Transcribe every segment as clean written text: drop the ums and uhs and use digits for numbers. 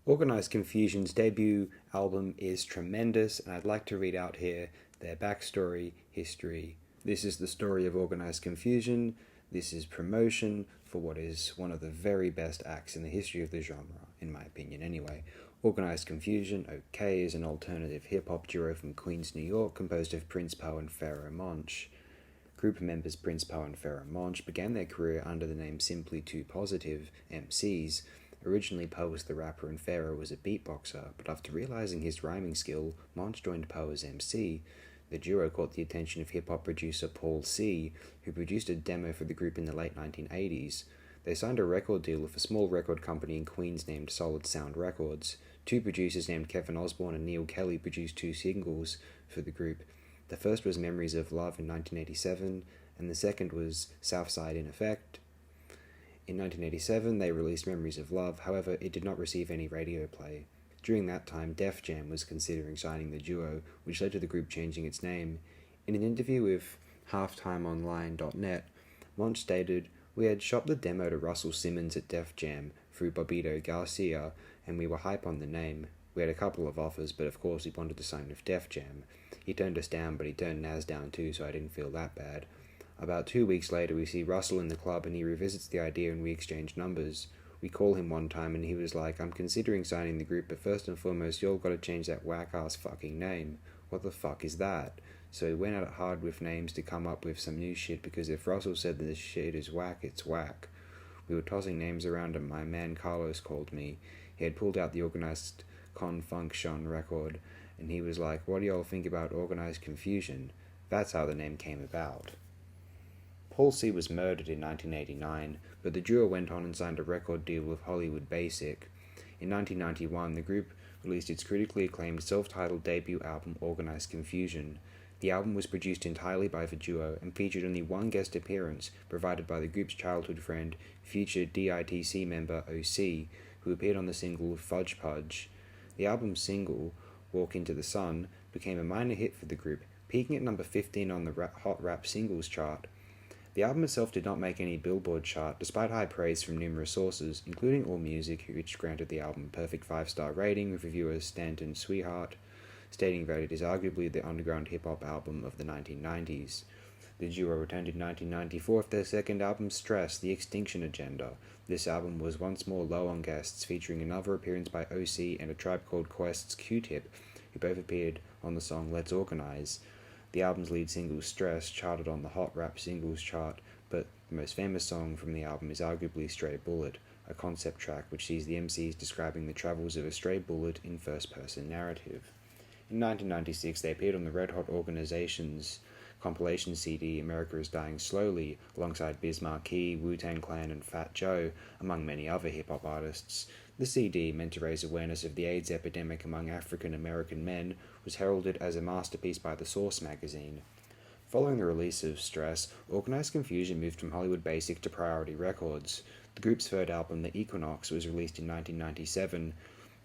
Organized Konfusion's debut album is tremendous, and I'd like to read out here their backstory, history. This is the story of Organized Konfusion. This is promotion for what is one of the very best acts in the history of the genre, in my opinion anyway. Organized Konfusion, OK, is an alternative hip-hop duo from Queens, New York, composed of Prince Po and Pharaoh Monch. Group members Prince Po and Pharaoh Monch began their career under the name Simply Too Positive, MCs. Originally, Po was the rapper and Pharaoh was a beatboxer, but after realizing his rhyming skill, Monch joined Po as MC. The duo caught the attention of hip-hop producer Paul C., who produced a demo for the group in the late 1980s. They signed a record deal with a small record company in Queens named Solid Sound Records. Two producers named Kevin Osborne and Neil Kelly produced two singles for the group. The first was Memories of Love in 1987, and the second was Southside in Effect. In 1987, they released Memories of Love, however, it did not receive any radio play. During that time, Def Jam was considering signing the duo, which led to the group changing its name. In an interview with HalftimeOnline.net, Monch stated, "We had shopped the demo to Russell Simmons at Def Jam through Bobito Garcia, and we were hype on the name. We had a couple of offers, but of course we wanted to sign with Def Jam. He turned us down, but he turned Nas down too, so I didn't feel that bad. About 2 weeks later, we see Russell in the club and he revisits the idea and we exchange numbers. We call him one time and he was like, I'm considering signing the group, but first and foremost, y'all gotta change that whack-ass fucking name. What the fuck is that? So we went at it hard with names to come up with some new shit, because if Russell said that this shit is whack, it's whack. We were tossing names around and my man Carlos called me. He had pulled out the Organized Konfusion record and he was like, what do y'all think about Organized Konfusion? That's how the name came about." Paul C. was murdered in 1989, but the duo went on and signed a record deal with Hollywood Basic. In 1991, the group released its critically acclaimed self-titled debut album, Organized Konfusion. The album was produced entirely by the duo and featured only one guest appearance, provided by the group's childhood friend, future DITC member OC, who appeared on the single Fudge Pudge. The album's single, Walk Into the Sun, became a minor hit for the group, peaking at number 15 on the Hot Rap Singles chart. The album itself did not make any Billboard chart, despite high praise from numerous sources, including AllMusic, which granted the album a perfect 5-star rating, with reviewer Stanton Sweetheart stating that it is arguably the underground hip-hop album of the 1990s. The duo returned in 1994 with their second album, Stress, The Extinction Agenda. This album was once more low on guests, featuring another appearance by OC and A Tribe Called Quest's Q-Tip, who both appeared on the song Let's Organize. The album's lead single, Stress, charted on the Hot Rap Singles chart, but the most famous song from the album is arguably Stray Bullet, a concept track which sees the MCs describing the travels of a stray bullet in first-person narrative. In 1996, they appeared on the Red Hot Organization's compilation CD, America is Dying Slowly, alongside Biz Markie, Wu-Tang Clan, and Fat Joe, among many other hip-hop artists. The CD, meant to raise awareness of the AIDS epidemic among African-American men, was heralded as a masterpiece by The Source magazine. Following the release of Stress, Organized Konfusion moved from Hollywood Basic to Priority Records. The group's third album, The Equinox, was released in 1997.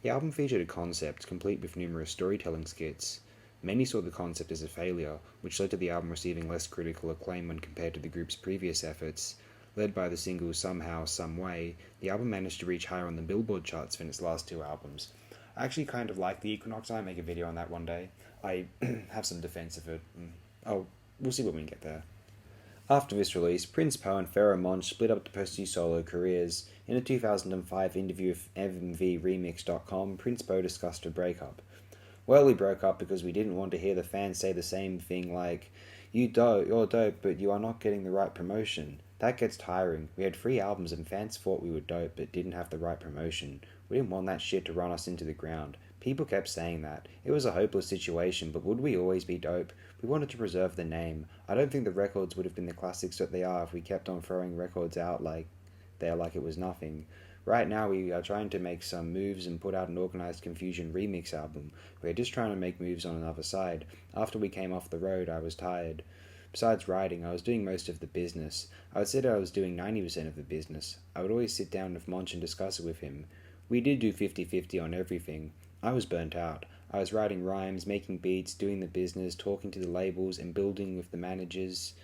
The album featured a concept, complete with numerous storytelling skits. Many saw the concept as a failure, which led to the album receiving less critical acclaim when compared to the group's previous efforts. Led by the single Somehow, Someway, the album managed to reach higher on the Billboard charts than its last two albums. I actually kind of like The Equinox. I might make a video on that one day. I have some defense of it. We'll see when we get there. After this release, Prince Po and Pharaoh Monch split up to pursue solo careers. In a 2005 interview with MVRemix.com, Prince Po discussed a breakup. Well, we broke up because we didn't want to hear the fans say the same thing like, you're dope, but you are not getting the right promotion. That gets tiring. We had 3 albums and fans thought we were dope but didn't have the right promotion. We didn't want that shit to run us into the ground. People kept saying that. It was a hopeless situation, but would we always be dope? We wanted to preserve the name. I don't think the records would have been the classics that they are if we kept on throwing records out like it was nothing. Right now we are trying to make some moves and put out an Organized Konfusion remix album. We're just trying to make moves on another side. After we came off the road, I was tired. Besides writing, I was doing most of the business. I would say that I was doing 90% of the business. I would always sit down with Monch and discuss it with him. We did do 50-50 on everything. I was burnt out. I was writing rhymes, making beats, doing the business, talking to the labels, and building with the managers.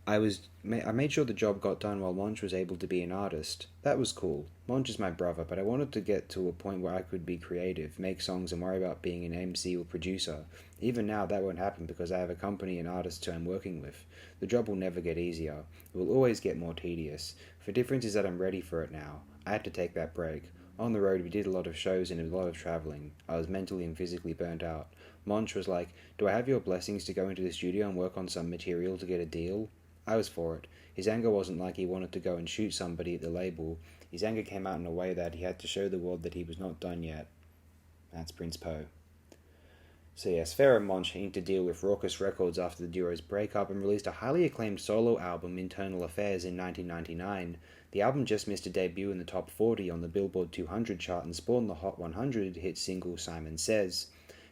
I made sure the job got done while Monch was able to be an artist. That was cool. Monch is my brother, but I wanted to get to a point where I could be creative, make songs, and worry about being an MC or producer. Even now, that won't happen because I have a company and artists who I'm working with. The job will never get easier. It will always get more tedious. The difference is that I'm ready for it now. I had to take that break. On the road, we did a lot of shows and a lot of travelling. I was mentally and physically burnt out. Monch was like, "Do I have your blessings to go into the studio and work on some material to get a deal?" I was for it. His anger wasn't like he wanted to go and shoot somebody at the label. His anger came out in a way that he had to show the world that he was not done yet. That's Prince Po. So yes, Pharoah Monch inked a deal with Raucous Records after the duo's breakup and released a highly acclaimed solo album, Internal Affairs, in 1999. The album just missed a debut in the top 40 on the Billboard 200 chart and spawned the Hot 100 hit single Simon Says.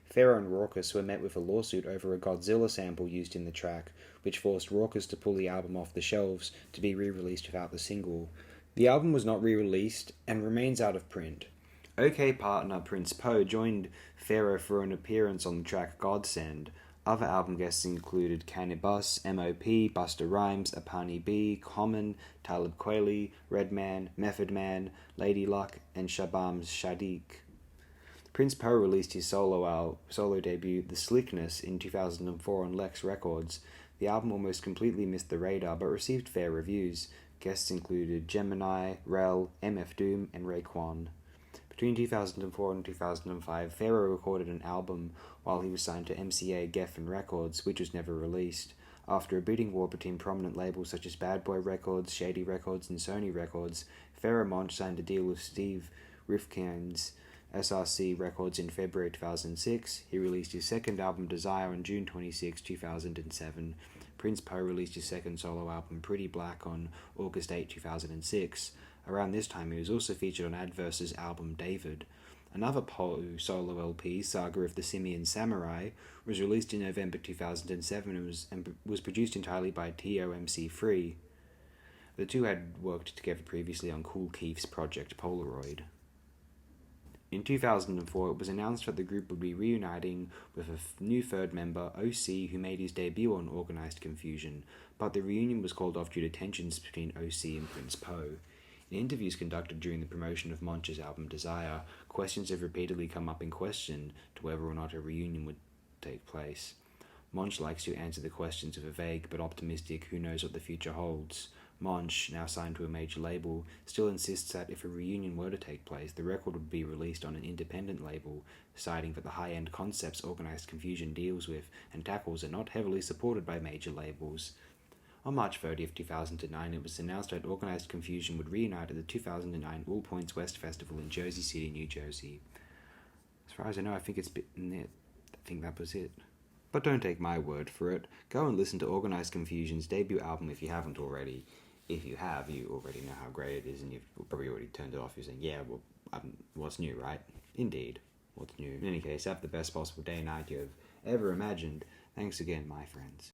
Pharoah and Raucous were met with a lawsuit over a Godzilla sample used in the track, which forced Raucous to pull the album off the shelves to be re-released without the single. The album was not re-released and remains out of print. OK partner Prince Po joined Pharoah for an appearance on the track Godsend. Other album guests included Cannabis, M.O.P., Busta Rhymes, Apani B, Common, Talib Kweli, Redman, Method Man, Lady Luck, and Shabam Sadiq. Prince Po released his solo debut, The Slickness, in 2004 on Lex Records. The album almost completely missed the radar, but received fair reviews. Guests included Gemini, Rel, MF Doom, and Raekwon. Between 2004 and 2005, Pharoah recorded an album while he was signed to MCA Geffen Records, which was never released. After a bidding war between prominent labels such as Bad Boy Records, Shady Records, and Sony Records, Pharoah Monch signed a deal with Steve Rifkin's SRC Records in February 2006. He released his second album, Desire, on June 26, 2007. Prince Po released his second solo album, Pretty Black, on August 8, 2006. Around this time, he was also featured on Adverse's album, David. Another Po solo LP, Saga of the Simian Samurai, was released in November 2007 and was produced entirely by TOMC3. The two had worked together previously on Kool Keith's project Polaroid. In 2004, it was announced that the group would be reuniting with a new third member, OC, who made his debut on Organized Konfusion, but the reunion was called off due to tensions between OC and Prince Po. In interviews conducted during the promotion of Monch's album Desire, questions have repeatedly come up in question to whether or not a reunion would take place. Monch likes to answer the questions with a vague but optimistic "who knows what the future holds." Monch, now signed to a major label, still insists that if a reunion were to take place, the record would be released on an independent label, citing that the high-end concepts Organized Konfusion deals with and tackles are not heavily supported by major labels. On March 30th, 2009, it was announced that Organized Konfusion would reunite at the 2009 All Points West Festival in Jersey City, New Jersey. As far as I know, I think it's been it. I think that was it. But don't take my word for it. Go and listen to Organized Konfusion's debut album if you haven't already. If you have, you already know how great it is, and you've probably already turned it off. You're saying, yeah, well, what's new, right? Indeed, what's new. In any case, have the best possible day and night you have ever imagined. Thanks again, my friends.